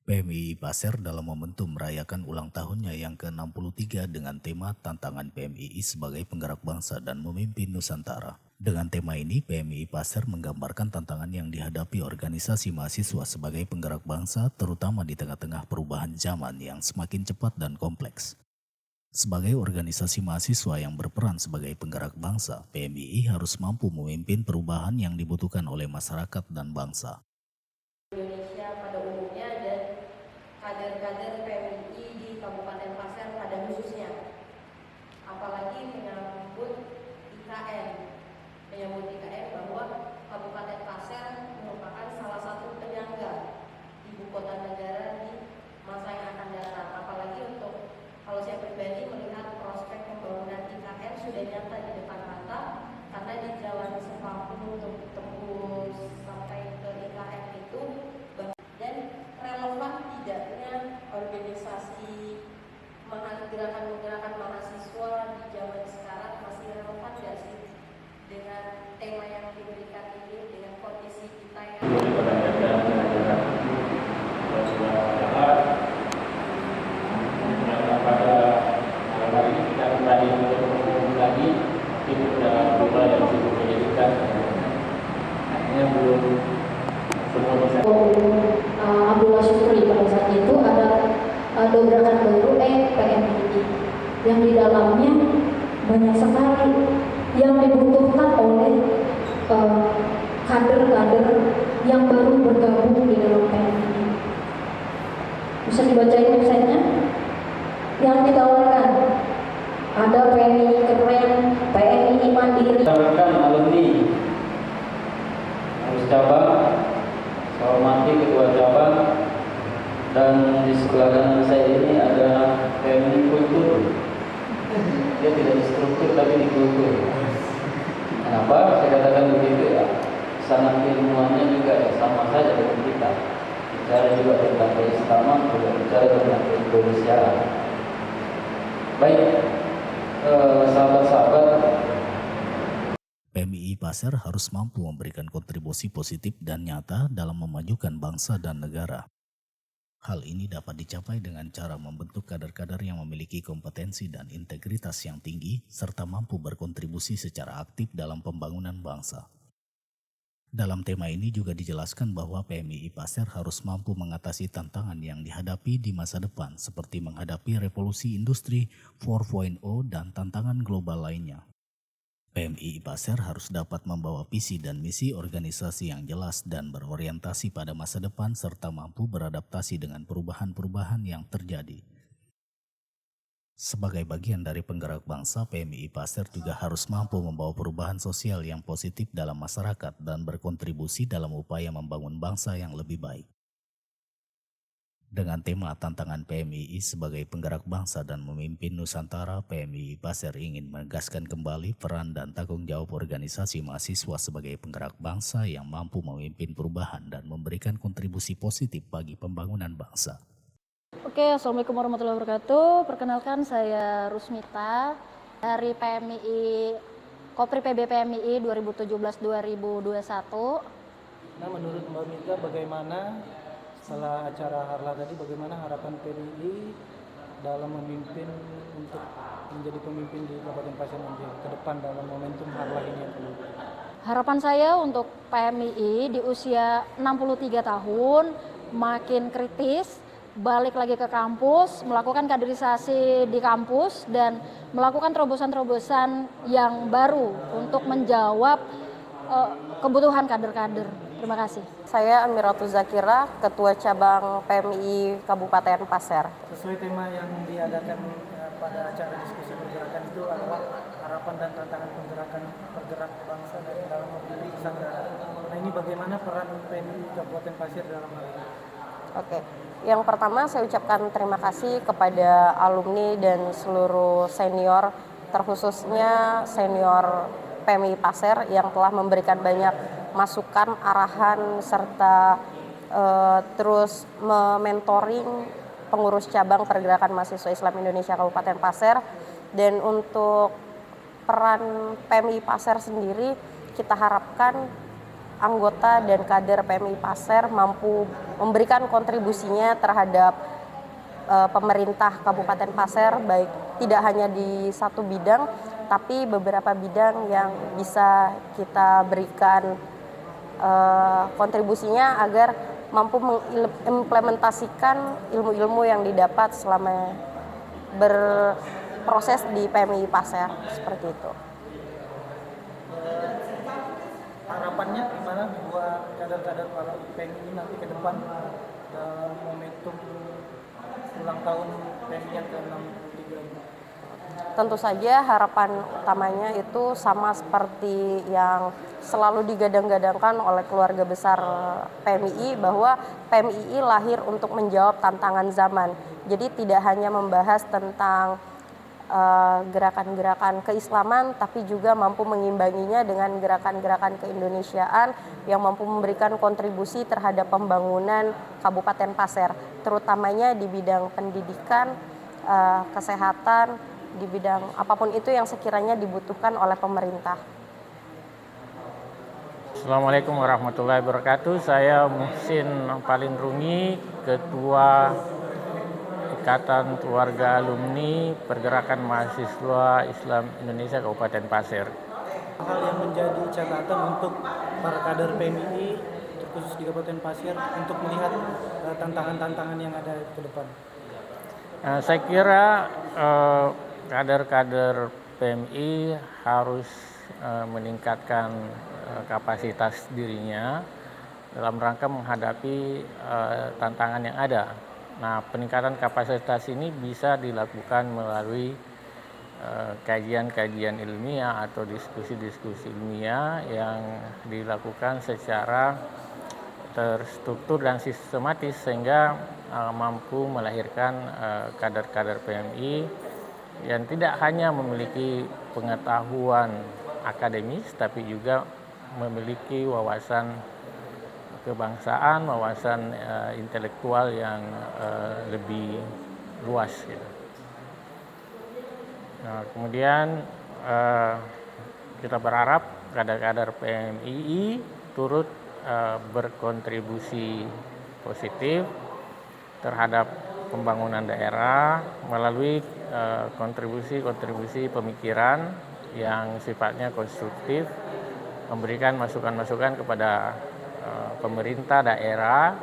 PMII Pasir dalam momentum merayakan ulang tahunnya yang ke-63 dengan tema Tantangan PMII sebagai Penggerak Bangsa dan Memimpin Nusantara. Dengan tema ini, PMII Pasir menggambarkan tantangan yang dihadapi organisasi mahasiswa sebagai penggerak bangsa, terutama di tengah-tengah perubahan zaman yang semakin cepat dan kompleks. Sebagai organisasi mahasiswa yang berperan sebagai penggerak bangsa, PMII harus mampu memimpin perubahan yang dibutuhkan oleh masyarakat dan bangsa. Indonesia pada umumnya dan kader-kader PMII di Kabupaten Pasir pada khususnya, apalagi menyambut IKN bahwa Kabupaten Pasir merupakan salah satu penyangga ibu kota negara di masa yang akan datang. Apalagi kalau saya pribadi melihat prospek pembangunan IKN sudah nyata di depan mata, karena di jalan Sepaku untuk tembus sampai ke IKN itu, dan relevan tidaknya organisasi gerakan mahasiswa di zaman sekarang masih relevan nggak sih dengan tema yang diberikan ini, dengan kondisi kita yang pada hari ini kita kembali berkumpul lagi, tim sudah berubah dan sibuk menyediakan, akhirnya belum semua bisa. Abdullah Syukri pada saat itu ada dobrakan baru PMII yang di dalamnya banyak sekali yang dibutuhkan oleh kader-kader yang baru bergabung di dalam PMII. Bisa dibacain websitenya yang ditawarkan. Ada PMII keren, PMII mandiri. Rekan alumni harus cabang, saya hormati ketua cabang, dan di sebelah kanan saya ini ada PMII kultur. Dia tidak di struktur tapi di kultur. Kenapa saya katakan begitu ya? Sangat ilmuannya juga ya, sama saja dengan kita. Bicara juga tentang keislaman, juga bicara tentang keindonesiaan. Baik, sahabat-sahabat. PMII Pasir harus mampu memberikan kontribusi positif dan nyata dalam memajukan bangsa dan negara. Hal ini dapat dicapai dengan cara membentuk kader-kader yang memiliki kompetensi dan integritas yang tinggi, serta mampu berkontribusi secara aktif dalam pembangunan bangsa. Dalam tema ini juga dijelaskan bahwa PMII Pasir harus mampu mengatasi tantangan yang dihadapi di masa depan, seperti menghadapi revolusi industri 4.0 dan tantangan global lainnya. PMII Pasir harus dapat membawa visi dan misi organisasi yang jelas dan berorientasi pada masa depan serta mampu beradaptasi dengan perubahan-perubahan yang terjadi. Sebagai bagian dari penggerak bangsa, PMII Pasir juga harus mampu membawa perubahan sosial yang positif dalam masyarakat dan berkontribusi dalam upaya membangun bangsa yang lebih baik. Dengan tema tantangan PMII sebagai penggerak bangsa dan memimpin Nusantara, PMII Pasir ingin menegaskan kembali peran dan tanggung jawab organisasi mahasiswa sebagai penggerak bangsa yang mampu memimpin perubahan dan memberikan kontribusi positif bagi pembangunan bangsa. Oke, Assalamualaikum warahmatullahi wabarakatuh. Perkenalkan, saya Rusmita dari PMII, Kopri PB PMII 2017-2021. Nah, menurut Mbak Mita, bagaimana setelah acara Harlah tadi, bagaimana harapan PMII dalam memimpin untuk menjadi pemimpin di Kabupaten Pasir nanti ke depan dalam momentum Harlah ini yang kedua? Harapan saya untuk PMII di usia 63 tahun makin kritis, balik lagi ke kampus, melakukan kaderisasi di kampus dan melakukan terobosan-terobosan yang baru untuk menjawab kebutuhan kader-kader. Terima kasih. Saya Amiratu Zakira, Ketua Cabang PMII Kabupaten Pasir. Sesuai tema yang diadakan pada acara diskusi pergerakan itu adalah harapan dan tantangan pergerak bangsa dari dalam memilih Nusantara. Nah, ini bagaimana peran PMII Kabupaten Pasir dalam hal ini? Oke, yang pertama saya ucapkan terima kasih kepada alumni dan seluruh senior, terkhususnya senior PMII Pasir yang telah memberikan banyak masukan, arahan, serta terus mementoring pengurus cabang Pergerakan Mahasiswa Islam Indonesia Kabupaten Pasir. Dan untuk peran PMII Pasir sendiri, kita harapkan anggota dan kader PMI Pasir mampu memberikan kontribusinya terhadap pemerintah Kabupaten Pasir, baik tidak hanya di satu bidang, tapi beberapa bidang yang bisa kita berikan kontribusinya agar mampu mengimplementasikan ilmu-ilmu yang didapat selama berproses di PMI Pasir, seperti itu. Harapannya gimana buat kader-kader para PMI nanti ke depan dalam momentum ulang tahun PMI yang ke-63 ini? Tentu saja harapan utamanya itu sama seperti yang selalu digadang-gadangkan oleh keluarga besar PMII, bahwa PMII lahir untuk menjawab tantangan zaman. Jadi tidak hanya membahas tentang gerakan-gerakan keislaman, tapi juga mampu mengimbanginya dengan gerakan-gerakan keindonesiaan yang mampu memberikan kontribusi terhadap pembangunan Kabupaten Pasir, terutamanya di bidang pendidikan, kesehatan, di bidang apapun itu yang sekiranya dibutuhkan oleh pemerintah. Assalamualaikum warahmatullahi wabarakatuh. Saya Muhsin Palindrungi, Ketua Ikatan Keluarga Alumni Pergerakan Mahasiswa Islam Indonesia Kabupaten Pasir. Hal yang menjadi catatan untuk para kader PMII, terkhusus di Kabupaten Pasir, untuk melihat tantangan-tantangan yang ada ke depan. Saya kira kader-kader PMI harus meningkatkan kapasitas dirinya dalam rangka menghadapi tantangan yang ada. Nah, peningkatan kapasitas ini bisa dilakukan melalui kajian-kajian ilmiah atau diskusi-diskusi ilmiah yang dilakukan secara terstruktur dan sistematis, sehingga mampu melahirkan kader-kader PMI yang tidak hanya memiliki pengetahuan akademis, tapi juga memiliki wawasan kebangsaan, wawasan intelektual yang lebih luas. Gitu. Nah, kemudian kita berharap kader-kader PMII turut berkontribusi positif terhadap pembangunan daerah melalui kontribusi pemikiran yang sifatnya konstruktif, memberikan masukan-masukan kepada pemerintah daerah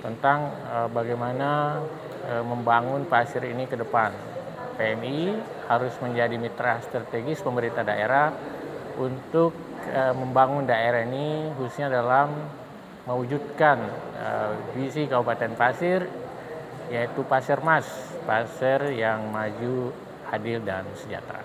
tentang bagaimana membangun Pasir ini ke depan. PMI harus menjadi mitra strategis pemerintah daerah untuk membangun daerah ini, khususnya dalam mewujudkan visi Kabupaten Pasir, yaitu Pasir Mas, Pasir yang maju, adil, dan sejahtera.